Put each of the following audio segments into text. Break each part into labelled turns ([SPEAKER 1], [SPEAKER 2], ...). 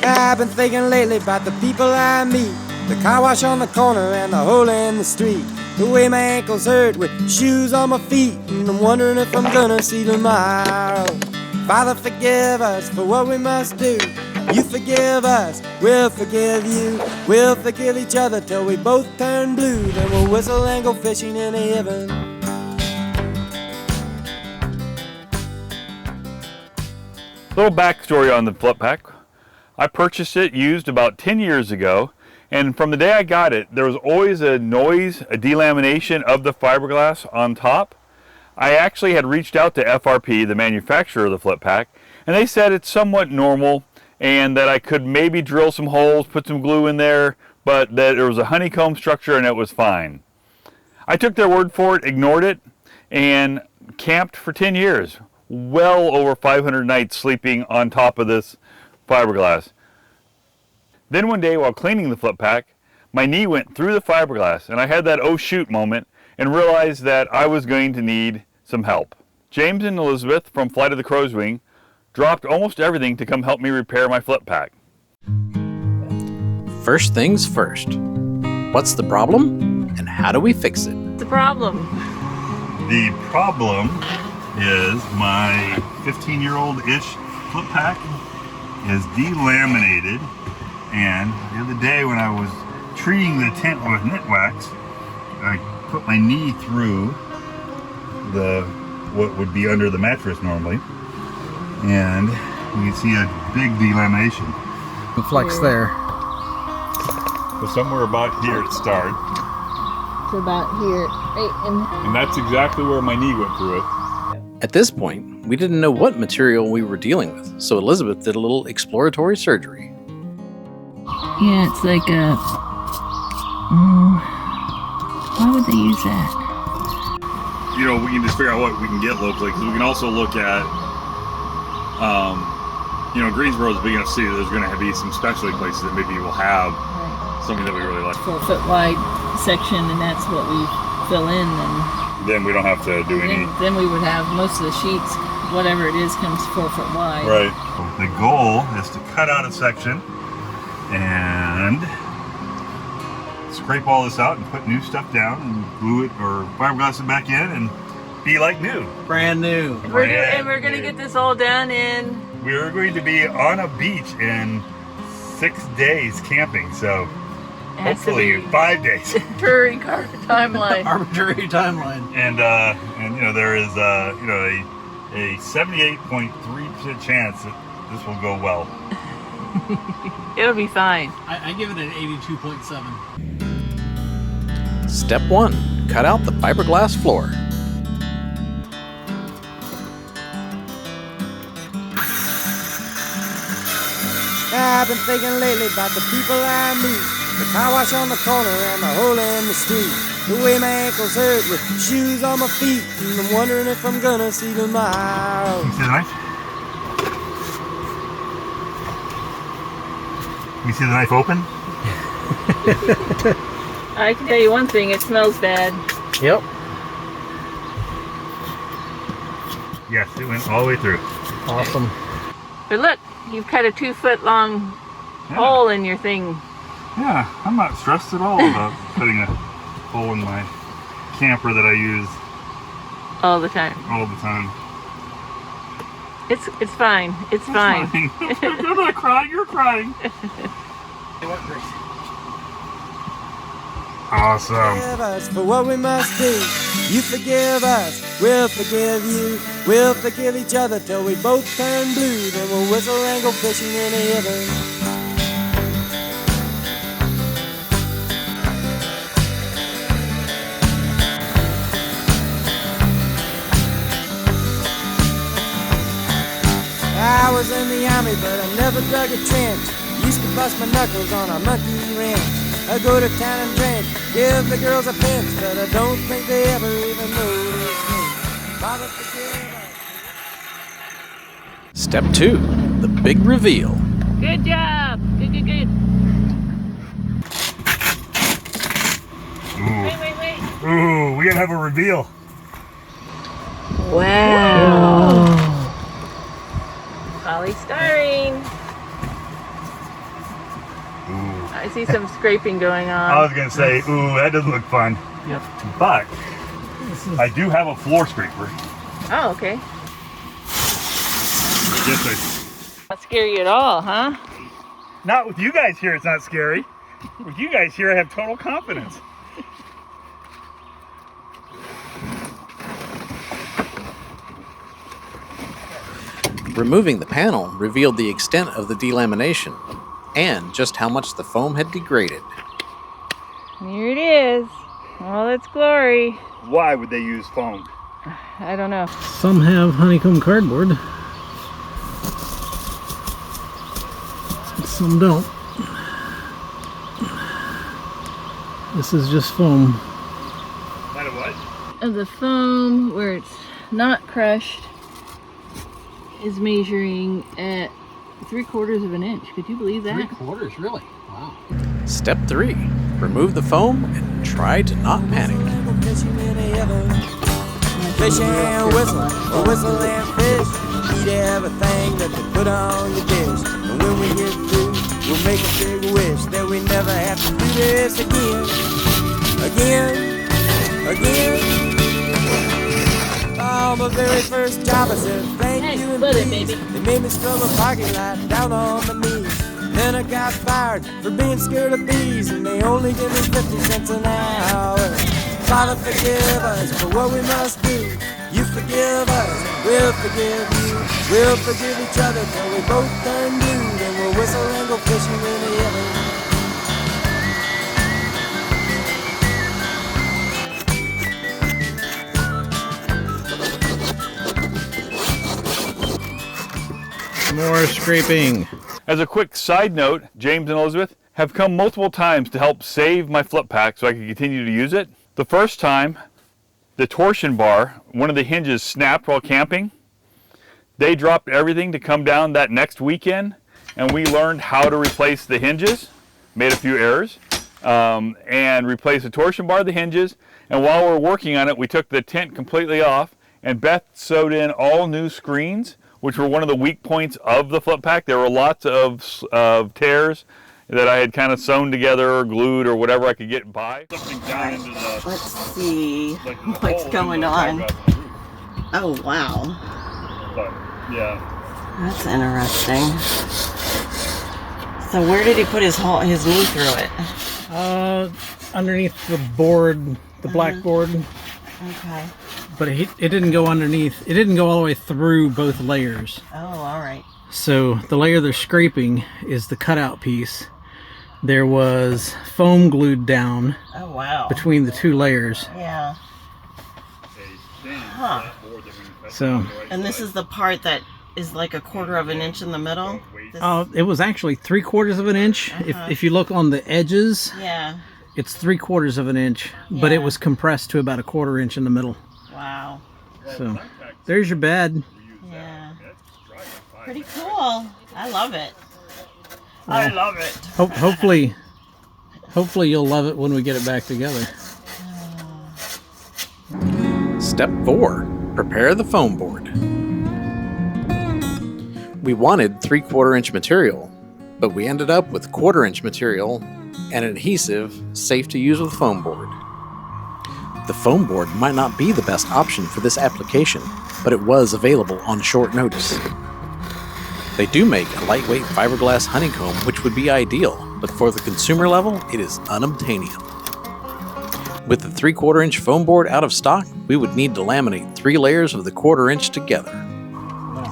[SPEAKER 1] I've been thinking lately about the people I meet, the car wash on the corner and the hole in the street, the way my ankles hurt with shoes on my feet, and I'm wondering if I'm gonna see tomorrow. Father, forgive us for what we must do. You forgive us, we'll forgive you. We'll forgive each other till we both turn blue. Then we'll whistle and go fishing in heaven.
[SPEAKER 2] Little backstory on the Flippac. I purchased it used about 10 years ago, and from the day I got it, there was always a noise, a delamination of the fiberglass on top. I actually had reached out to FRP, the manufacturer of the Flippac, and they said it's somewhat normal and that I could maybe drill some holes, put some glue in there, but that there was a honeycomb structure and it was fine. I took their word for it, ignored it, and camped for 10 years. Well over 500 nights sleeping on top of this fiberglass. Then one day while cleaning the Flippac, my knee went through the fiberglass and I had that oh shoot moment and realized that I was going to need some help. James and Elizabeth from Flight of the Crow's Wing dropped almost everything to come help me repair my Flippac.
[SPEAKER 3] First things first. What's the problem and how do we fix it?
[SPEAKER 4] The problem.
[SPEAKER 2] The problem is my 15-year-old-ish Flippac is delaminated, and the other day when I was treating the tent with knit wax, I put my knee through what would be under the mattress normally, and you can see a big delamination.
[SPEAKER 5] The flex there.
[SPEAKER 2] So somewhere about here it started.
[SPEAKER 4] To about here, right in.
[SPEAKER 2] And that's exactly where my knee went through it.
[SPEAKER 3] At this point, we didn't know what material we were dealing with, so Elizabeth did a little exploratory surgery.
[SPEAKER 4] Yeah, it's like a. Why would they use that?
[SPEAKER 2] You know, we can just figure out what we can get locally. We can also look at, you know, Greensboro is a big enough city. There's going to be some specialty places that maybe will have something that we really like.
[SPEAKER 4] 4 foot wide section, and that's what we fill in, and
[SPEAKER 2] then we don't have to do any.
[SPEAKER 4] Then we would have most of the sheets, whatever it is, comes 4 foot wide.
[SPEAKER 2] Right. The goal is to cut out a section and scrape all this out and put new stuff down and glue it or fiberglass it back in and be like new.
[SPEAKER 5] Brand new.
[SPEAKER 4] We're going to get this all done in.
[SPEAKER 2] We're going to be on a beach in 6 days camping, so hopefully in 5 days.
[SPEAKER 4] Arbitrary timeline.
[SPEAKER 5] Arbitrary timeline.
[SPEAKER 2] And you know, there is you know, a 78.3% chance that this will go well.
[SPEAKER 4] It'll be fine.
[SPEAKER 5] I give it an 82.7.
[SPEAKER 3] Step 1. Cut out the fiberglass floor.
[SPEAKER 1] I've been thinking lately about the people I meet, the car wash on the corner and the hole in the street, the way my ankles hurt with shoes on my feet, and I'm wondering if I'm gonna see tomorrow.
[SPEAKER 2] You see the knife? You see the knife open?
[SPEAKER 4] I can tell you one thing, it smells bad.
[SPEAKER 5] Yep.
[SPEAKER 2] Yes, it went all the way through.
[SPEAKER 5] Awesome.
[SPEAKER 4] But look, you've cut a 2 foot long hole in your thing.
[SPEAKER 2] Yeah, I'm not stressed at all about putting a hole in my camper that I use
[SPEAKER 4] All the time.
[SPEAKER 2] all the time.
[SPEAKER 4] It's fine. It's fine.
[SPEAKER 2] I'm not crying, you're crying. Awesome.
[SPEAKER 1] Forgive us for what we must do. You forgive us, we'll forgive you. We'll forgive each other till we both turn blue. Then we'll whistle and go fishing in heaven. I was in the army, but I never dug a trench. Used to bust my knuckles on a monkey wrench. I go to town and drink, give the girls a pinch, but I don't think they ever even noticed me. Father, forgive us.
[SPEAKER 3] Step 2. The big reveal.
[SPEAKER 4] Good job. Good.
[SPEAKER 2] Ooh.
[SPEAKER 4] Wait.
[SPEAKER 2] Ooh, we gotta have a reveal.
[SPEAKER 4] Wow. Polystyrene. see some scraping going on.
[SPEAKER 2] I was gonna say, ooh, that doesn't look fun.
[SPEAKER 5] Yep.
[SPEAKER 2] But I do have a floor scraper.
[SPEAKER 4] Oh, okay.
[SPEAKER 2] Yes,
[SPEAKER 4] Not scare you at all, huh?
[SPEAKER 2] not with you guys here, it's not scary. With you guys here, I have total confidence.
[SPEAKER 3] Removing the panel revealed the extent of the delamination and just how much the foam had degraded.
[SPEAKER 4] Here it is. All its glory.
[SPEAKER 2] Why would they use foam?
[SPEAKER 4] I don't know.
[SPEAKER 5] Some have honeycomb cardboard. Some don't. This is just foam.
[SPEAKER 2] That what?
[SPEAKER 4] Of the foam where it's not crushed is measuring at 3/4 of an inch. Could you believe that?
[SPEAKER 5] 3/4, really? Wow.
[SPEAKER 3] Step 3. Remove the foam and try to not panic.
[SPEAKER 1] Fish and whistle, or whistle and fish. Eat everything that they put on your dish. And when we get through, we'll make a big wish that we never have to do this again. Again. Oh, my very first job, I said thank you and
[SPEAKER 4] split it,
[SPEAKER 1] please.
[SPEAKER 4] baby.
[SPEAKER 1] They made me scrub a parking lot down on my knees. Then I got fired for being scared of bees, and they only give me 50 cents an hour. Father, forgive us for what we must do. You forgive us, we'll forgive you. We'll forgive each other till we both turn blue. Then we'll whistle and go fishing in the heaven.
[SPEAKER 3] More scraping.
[SPEAKER 2] As a quick side note, James and Elizabeth have come multiple times to help save my Flippac so I can continue to use it. The first time, the torsion bar, one of the hinges snapped while camping. They dropped everything to come down that next weekend, and we learned how to replace the hinges, made a few errors, and replaced the torsion bar, the hinges, and while we were working on it, we took the tent completely off, and Beth sewed in all new screens, which were one of the weak points of the Flippac. There were lots of tears that I had kind of sewn together or glued or whatever I could get by.
[SPEAKER 6] Let's see what's going on. Oh, wow.
[SPEAKER 2] But, yeah.
[SPEAKER 6] That's interesting. So where did he put his knee through it?
[SPEAKER 5] Underneath the board, the black board.
[SPEAKER 6] Okay.
[SPEAKER 5] But it didn't go underneath. It didn't go all the way through both layers.
[SPEAKER 6] Oh, all right.
[SPEAKER 5] So the layer they're scraping is the cutout piece. There was foam glued down
[SPEAKER 6] Oh, wow.
[SPEAKER 5] between the two layers.
[SPEAKER 6] Yeah. Huh.
[SPEAKER 5] So
[SPEAKER 6] And this is the part that is like 1/4 of an inch in the middle? This-
[SPEAKER 5] it was actually 3/4 of an inch. If you look on the edges,
[SPEAKER 6] yeah.
[SPEAKER 5] it's 3/4 of an inch, but it
[SPEAKER 6] Yeah.
[SPEAKER 5] was compressed to about 1/4 inch in the middle.
[SPEAKER 6] Wow.
[SPEAKER 5] So there's your bed.
[SPEAKER 6] Yeah. Pretty cool. I love it. I love it.
[SPEAKER 5] Hopefully you'll love it when we get it back together.
[SPEAKER 3] Step 4. Prepare the foam board. We wanted 3/4 inch material, but we ended up with 1/4 inch material and adhesive safe to use with foam board. The foam board might not be the best option for this application, but it was available on short notice. They do make a lightweight fiberglass honeycomb, which would be ideal, but for the consumer level, it is unobtainium. With the 3/4 inch foam board out of stock, we would need to laminate 3 layers of the 1/4 inch together.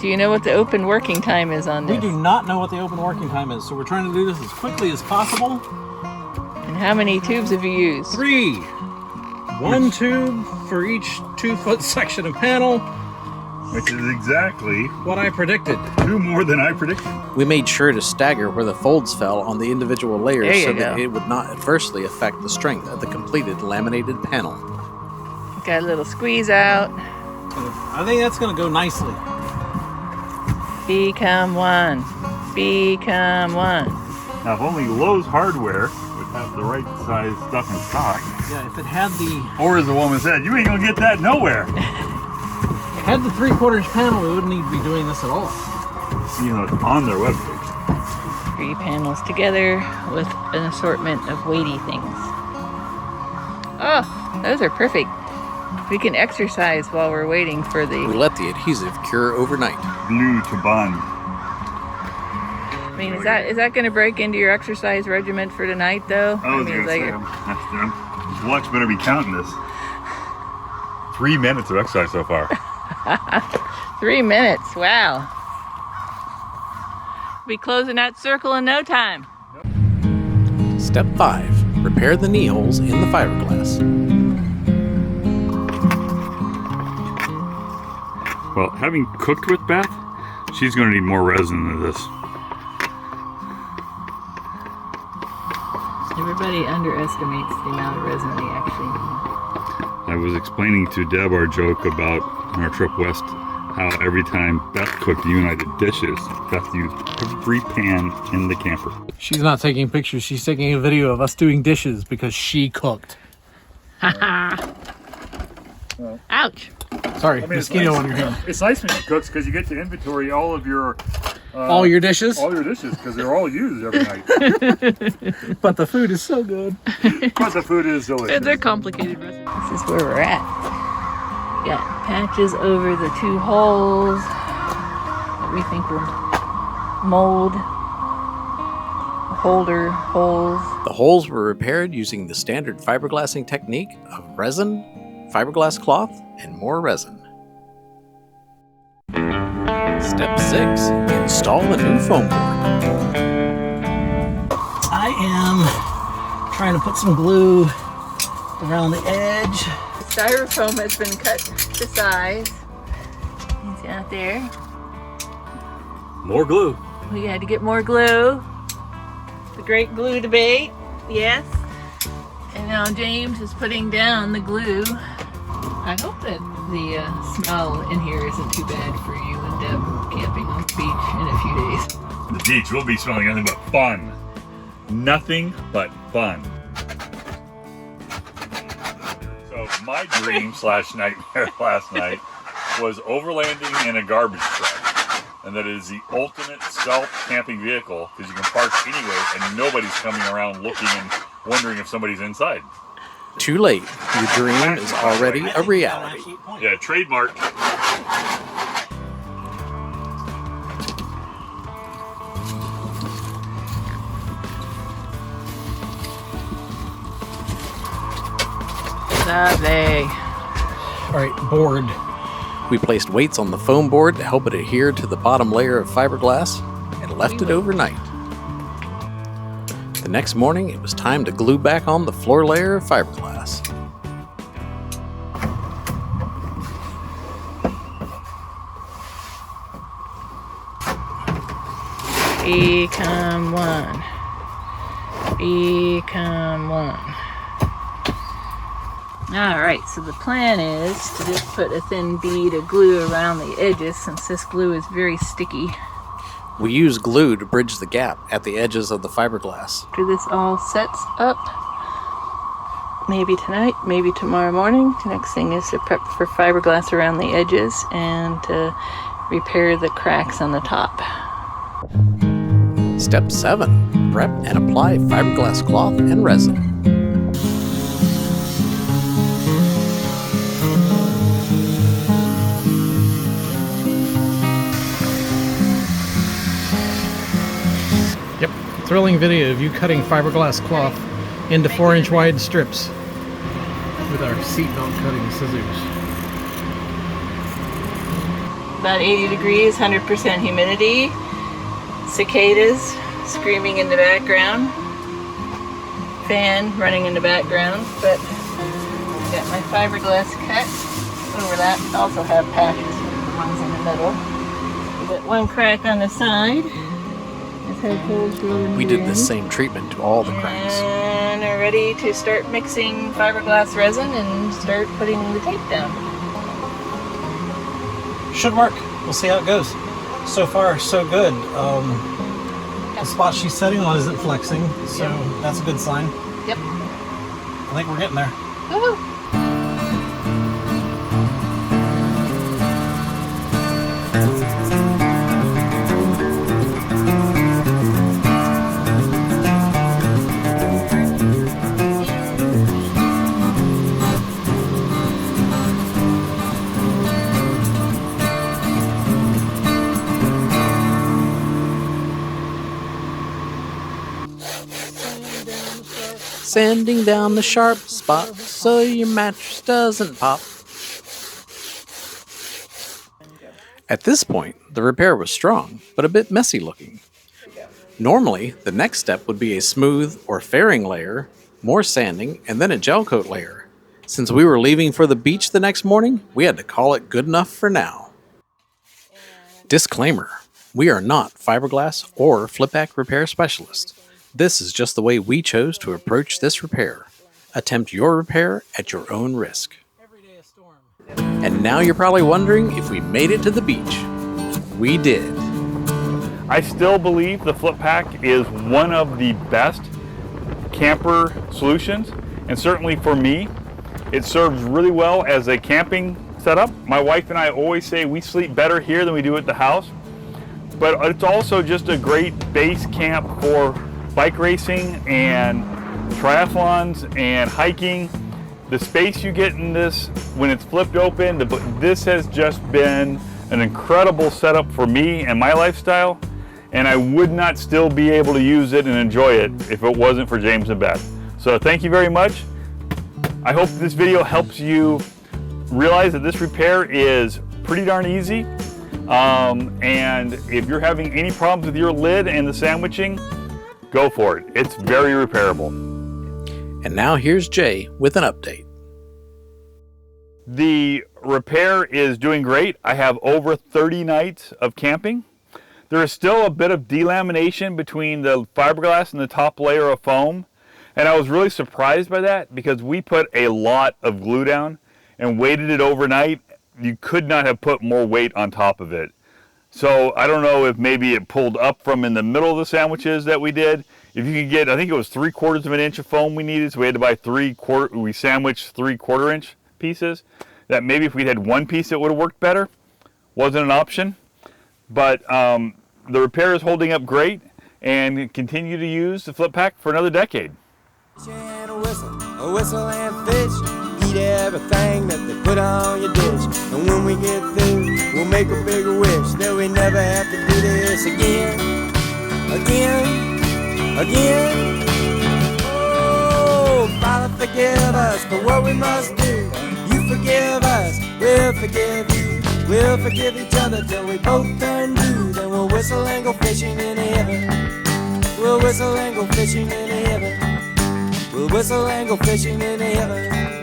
[SPEAKER 4] Do you know what the open working time is on
[SPEAKER 5] We
[SPEAKER 4] this?
[SPEAKER 5] do not know what the open working time is, so we're trying to do this as quickly as possible.
[SPEAKER 4] And how many tubes have you used?
[SPEAKER 5] 3. 1 tube for each 2-foot section of panel.
[SPEAKER 2] Which is exactly
[SPEAKER 5] What I predicted.
[SPEAKER 2] 2 more than I predicted.
[SPEAKER 3] We made sure to stagger where the folds fell on the individual
[SPEAKER 4] There
[SPEAKER 3] layers
[SPEAKER 4] you
[SPEAKER 3] so that
[SPEAKER 4] go.
[SPEAKER 3] it would not adversely affect the strength of the completed laminated panel.
[SPEAKER 4] Got a little squeeze out.
[SPEAKER 5] I think that's going to go nicely.
[SPEAKER 4] Become one. Become one.
[SPEAKER 2] Now, if only Lowe's Hardware would have the right size stuff in stock,
[SPEAKER 5] Yeah, if it had the
[SPEAKER 2] or as the woman said, you ain't gonna get that nowhere.
[SPEAKER 5] 3/4 inch panel, we wouldn't need to be doing this at all.
[SPEAKER 2] You know, it's on their webpage.
[SPEAKER 4] 3 panels together with an assortment of weighty things. Oh, those are perfect. We can exercise while we're waiting for
[SPEAKER 3] We
[SPEAKER 4] the...
[SPEAKER 3] let the adhesive cure overnight.
[SPEAKER 2] Glue to bond.
[SPEAKER 4] I mean, is that going to break into your exercise regimen for tonight, though?
[SPEAKER 2] I was
[SPEAKER 4] mean,
[SPEAKER 2] gonna
[SPEAKER 4] is that
[SPEAKER 2] say,
[SPEAKER 4] your-
[SPEAKER 2] this watch better be counting this. 3 minutes of exercise so far.
[SPEAKER 4] 3 minutes, wow. Be closing that circle in no time.
[SPEAKER 3] Step 5. Repair the knee holes in the fiberglass.
[SPEAKER 2] Well, having cooked with Beth, she's going to need more resin than this.
[SPEAKER 4] Everybody underestimates the amount of resin they actually need.
[SPEAKER 2] I was explaining to Deb our joke about our trip west, how every time Beth cooked, you and I did dishes, Beth used every pan in the camper.
[SPEAKER 5] She's not taking pictures. She's taking a video of us doing dishes because she cooked.
[SPEAKER 4] Ouch.
[SPEAKER 5] Sorry,
[SPEAKER 2] I mean,
[SPEAKER 5] mosquito on your hand.
[SPEAKER 2] It's nice when she cooks because you get to inventory all of your...
[SPEAKER 5] All your dishes?
[SPEAKER 2] All your dishes, because they're all used every night.
[SPEAKER 5] But the food is so good.
[SPEAKER 2] But the food is delicious.
[SPEAKER 4] They're complicated recipes. This is where we're at. We got patches over the 2 holes that we think were mold holder holes.
[SPEAKER 3] The holes were repaired using the standard fiberglassing technique of resin, fiberglass cloth, and more resin. Step 6. Install a new foam board.
[SPEAKER 5] I am trying to put some glue around the edge.
[SPEAKER 4] Styrofoam has been cut to size. It's out there.
[SPEAKER 2] More glue.
[SPEAKER 4] We had to get more glue. The great glue debate, yes. And now James is putting down the glue. I hope that the smell in here isn't too bad for you and Deb camping on the beach in a few days.
[SPEAKER 2] The beach will be smelling nothing but fun. Nothing but fun. So my dream / nightmare last night was overlanding in a garbage truck. And that it is the ultimate self-camping vehicle because you can park anywhere and nobody's coming around looking and wondering if somebody's inside.
[SPEAKER 3] Too late. Your dream is already a reality.
[SPEAKER 2] Yeah, trademark.
[SPEAKER 4] Lovely.
[SPEAKER 5] All right, board.
[SPEAKER 3] We placed weights on the foam board to help it adhere to the bottom layer of fiberglass and left it overnight. The next morning, it was time to glue back on the floor layer of fiberglass.
[SPEAKER 4] Become one. Become one. Alright, so the plan is to just put a thin bead of glue around the edges since this glue is very sticky.
[SPEAKER 3] We use glue to bridge the gap at the edges of the fiberglass.
[SPEAKER 4] After this all sets up, maybe tonight, maybe tomorrow morning, the next thing is to prep for fiberglass around the edges and to repair the cracks on the top.
[SPEAKER 3] Step 7. Prep and apply fiberglass cloth and resin.
[SPEAKER 5] Yep, thrilling video of you cutting fiberglass cloth into 4-inch wide strips with our seatbelt cutting scissors.
[SPEAKER 4] About 80 degrees, 100% humidity, cicadas screaming in the background, fan running in the background, but I got my fiberglass cut over that. I also have patches for the ones in the middle. We got one crack on the side. That's how holes go in
[SPEAKER 3] We
[SPEAKER 4] here.
[SPEAKER 3] did the same treatment to all the cracks.
[SPEAKER 4] And are ready to start mixing fiberglass resin and start putting the tape down.
[SPEAKER 5] Should work. We'll see how it goes. So far, so good. The spot she's setting on isn't flexing, so that's a good sign.
[SPEAKER 4] Yep.
[SPEAKER 5] I think we're getting there.
[SPEAKER 4] Woohoo!
[SPEAKER 3] sanding down the sharp spots so your mattress doesn't pop. At this point, the repair was strong, but a bit messy looking. Normally, the next step would be a smooth or fairing layer, more sanding, and then a gel coat layer. Since we were leaving for the beach the next morning, we had to call it good enough for now. Disclaimer: we are not fiberglass or Flippac repair specialists. This is just the way we chose to approach this repair. Attempt your repair at your own risk. And now you're probably wondering if we made it to the beach. We did.
[SPEAKER 2] I still believe the Flippac is one of the best camper solutions, and certainly for me, it serves really well as a camping setup. My wife and I always say we sleep better here than we do at the house, but it's also just a great base camp for bike racing and triathlons and hiking. The space you get in this when it's flipped open, this has just been an incredible setup for me and my lifestyle, and I would not still be able to use it and enjoy it if it wasn't for James and Beth. So thank you very much. I hope this video helps you realize that this repair is pretty darn easy. And if you're having any problems with your lid and the sandwiching, go for it. It's very repairable.
[SPEAKER 3] And now here's Jay with an update.
[SPEAKER 2] The repair is doing great. I have over 30 nights of camping. There is still a bit of delamination between the fiberglass and the top layer of foam. And I was really surprised by that because we put a lot of glue down and weighted it overnight. You could not have put more weight on top of it. So I don't know if maybe it pulled up from in the middle of the sandwiches that we did. If you could get, I think it was 3/4 of an inch of foam we needed, so we had to buy we sandwiched 3/4 inch pieces. That maybe if we'd had one piece it would have worked better. Wasn't an option. But the repair is holding up great, and continue to use the Flippac for another decade.
[SPEAKER 1] And a whistle and fish, eat everything that they put on your dish. And when we get through, we'll make a big wish that we never have to do this again, again. Oh, Father, forgive us for what we must do. You forgive us, we'll forgive you. We'll forgive each other till we both turn blue. Then we'll whistle and go fishing in heaven. We'll whistle and go fishing in heaven. We'll whistle and go fishing in heaven.